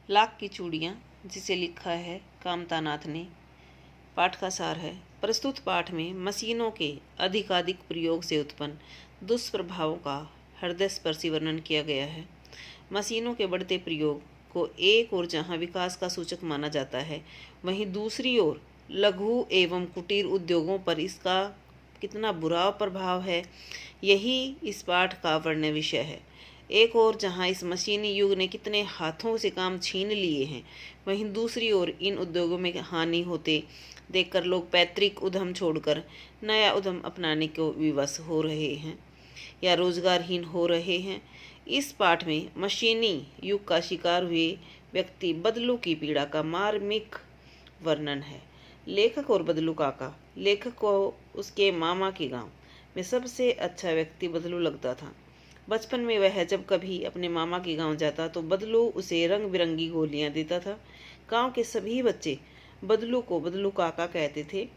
लाख की चूड़ियाँ, जिसे लिखा है कामतानाथ ने। पाठ का सार है, प्रस्तुत पाठ में मशीनों के अधिकाधिक प्रयोग से उत्पन्न दुष्प्रभावों का हृदयस्पर्शी वर्णन किया गया है। मशीनों के बढ़ते प्रयोग को एक ओर जहाँ विकास का सूचक माना जाता है, वहीं दूसरी ओर लघु एवं कुटीर उद्योगों पर इसका कितना बुरा प्रभाव है, यही इस पाठ का वर्ण्य विषय है। एक ओर जहाँ इस मशीनी युग ने कितने हाथों से काम छीन लिए हैं, वहीं दूसरी ओर इन उद्योगों में हानि होते देखकर लोग पैतृक उद्यम छोड़कर नया उद्यम अपनाने को विवश हो रहे हैं या रोजगारहीन हो रहे हैं। इस पाठ में मशीनी युग का शिकार हुए व्यक्ति बदलू की पीड़ा का मार्मिक वर्णन है। लेखक और बदलू काका। लेखक को उसके मामा के गांव में सबसे अच्छा व्यक्ति बदलू लगता था। बचपन में वह जब कभी अपने मामा के गांव जाता तो बदलू उसे रंग बिरंगी गोलियां देता था। गांव के सभी बच्चे बदलू को बदलू काका कहते थे।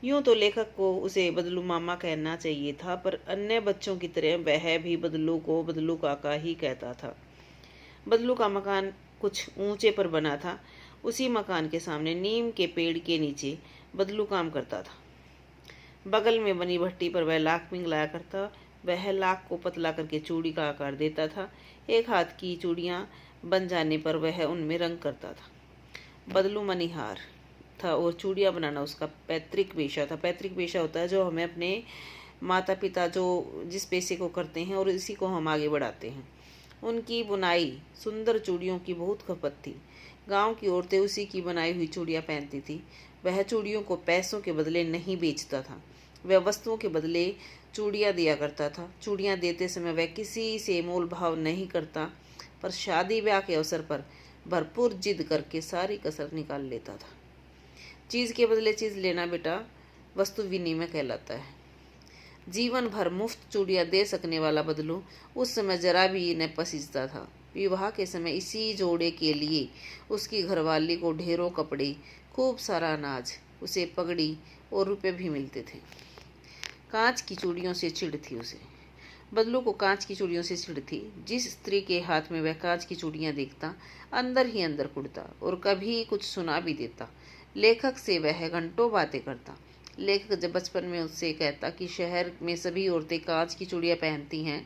यूं तो लेखक को उसे बदलू मामा कहना चाहिए था, पर अन्य बच्चों की तरह वह भी बदलू को बदलू काका ही कहता था। बदलू का मकान कुछ ऊंचे पर बना था। उसी मकान के सामने नीम के पेड़ के नीचे बदलू काम करता था। बगल में बनी भट्टी पर वह लाख पिघलाया करता। वह लाख को पतला करके चूड़ी का आकार देता था। एक हाथ की चूड़ियाँ बन जाने पर वह उनमें रंग करता था। बदलू मनिहार था और चूड़ियाँ बनाना उसका पैतृक पेशा था। पैतृक पेशा होता है जो हमें अपने माता पिता जो जिस पेशे को करते हैं और इसी को हम आगे बढ़ाते हैं। उनकी बुनाई सुंदर चूड़ियों की बहुत खपत थी। गांव की औरतें उसी की बनाई हुई चूड़ियाँ पहनती थी। वह चूड़ियों को पैसों के बदले नहीं बेचता था, वह वस्तुओं के बदले चूड़ियाँ दिया करता था। चूड़ियाँ देते समय वह किसी से मोल भाव नहीं करता, पर शादी ब्याह के अवसर पर भरपूर जिद करके सारी कसर निकाल लेता था। चीज़ के बदले चीज़ लेना बेटा वस्तु विनिमय कहलाता है। जीवन भर मुफ्त चूड़ियाँ दे सकने वाला बदलू उस समय जरा भी न पसीजता था। विवाह के समय इसी जोड़े के लिए उसकी घरवाली को ढेरों कपड़े, खूब सारा अनाज, उसे पगड़ी और रुपए भी मिलते थे। कांच की चूड़ियों से चिढ़ थी उसे। बदलू को कांच की चूड़ियों से चिढ़ थी। जिस स्त्री के हाथ में वह कांच की चूड़ियाँ देखता, अंदर ही अंदर कुड़ता और कभी कुछ सुना भी देता। लेखक से वह घंटों बातें करता। लेखक जब बचपन में उससे कहता कि शहर में सभी औरतें कांच की चूड़ियाँ पहनती हैं,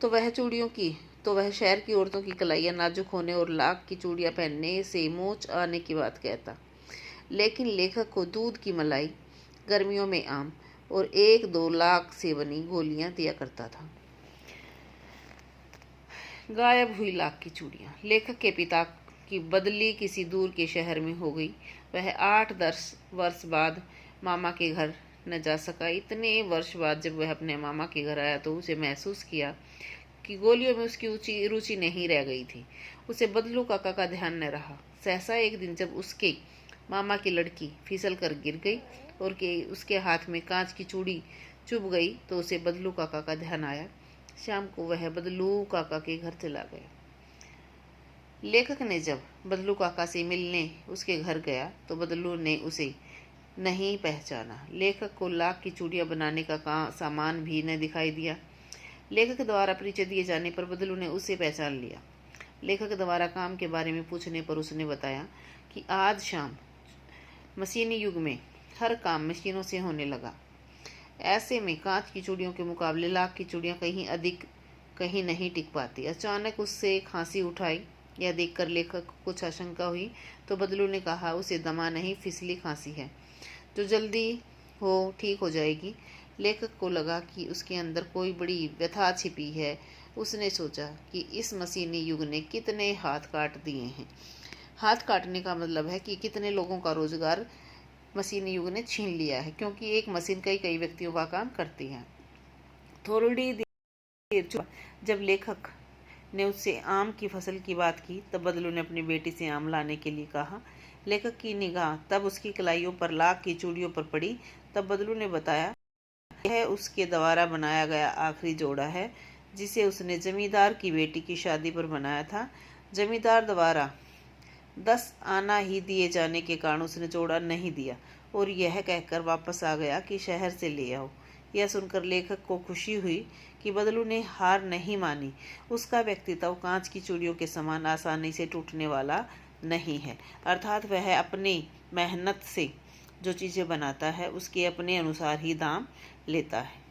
तो वह शहर की औरतों की कलाइयाँ नाजुक होने और लाख की चूड़ियाँ पहनने से मोच आने की बात कहता। लेकिन लेखक को दूध की मलाई, गर्मियों में आम और 1-2 लाख से बनी गोलियां दिया करता था। गायब हुई लाख की चूड़ियाँ। लेखक के पिता की बदली किसी दूर के शहर में हो गई। वह 8-10 वर्ष बाद मामा के घर न जा सका। इतने वर्ष बाद जब वह अपने मामा के घर आया तो उसे महसूस किया कि गोलियों में उसकी रुचि नहीं रह गई थी। उसे बदलू काका का ध्यान न रहा। सहसा एक दिन जब उसके मामा की लड़की फिसल कर गिर गई और उसके हाथ में कांच की चूड़ी चुभ गई तो उसे बदलू काका का ध्यान आया। शाम को वह बदलू काका के घर चला गया। लेखक ने जब बदलू काका से मिलने उसके घर गया तो बदलू ने उसे नहीं पहचाना। लेखक को लाख की चूड़ियाँ बनाने का सामान भी न दिखाई दिया। लेखक द्वारा परिचय दिए जाने पर बदलू ने उसे पहचान लिया। लेखक द्वारा काम के बारे में पूछने पर उसने बताया कि आज शाम मशीनी युग में हर काम मशीनों से होने लगा। ऐसे में कांच की चूड़ियों के मुकाबले लाख की चूड़ियाँ कहीं नहीं टिक पाती। अचानक उससे खांसी उठाई। यह देखकर लेखक को कुछ आशंका हुई तो बदलू ने कहा, उसे दमा नहीं, फिसली खांसी है जो जल्दी ठीक हो जाएगी। लेखक को लगा कि उसके अंदर कोई बड़ी व्यथा छिपी है। उसने सोचा कि इस मशीनी युग ने कितने हाथ काट दिए हैं। हाथ काटने का मतलब है कि कितने लोगों का रोजगार मशीनी युग ने छीन लिया है, क्योंकि एक मशीन कई व्यक्तियों का काम करती है। थोड़ी देर जब लेखक ने उससे आम की फसल की बात की तब बदलू ने अपनी बेटी से आम लाने के लिए कहा। लेखक की निगाह तब उसकी कलाइयों पर लाख की चूड़ियों पर पड़ी। तब बदलू ने बताया, यह उसके द्वारा बनाया गया आखिरी जोड़ा है जिसे उसने जमींदार की बेटी की शादी पर बनाया था। जमींदार द्वारा 10 आना ही दिए जाने के कारण उसने जोड़ा नहीं दिया और यह कहकर वापस आ गया कि शहर से ले आओ। यह सुनकर लेखक को खुशी हुई कि बदलू ने हार नहीं मानी। उसका व्यक्तित्व कांच की चूड़ियों के समान आसानी से टूटने वाला नहीं है, अर्थात वह अपनी मेहनत से जो चीज़ें बनाता है उसके अपने अनुसार ही दाम लेता है।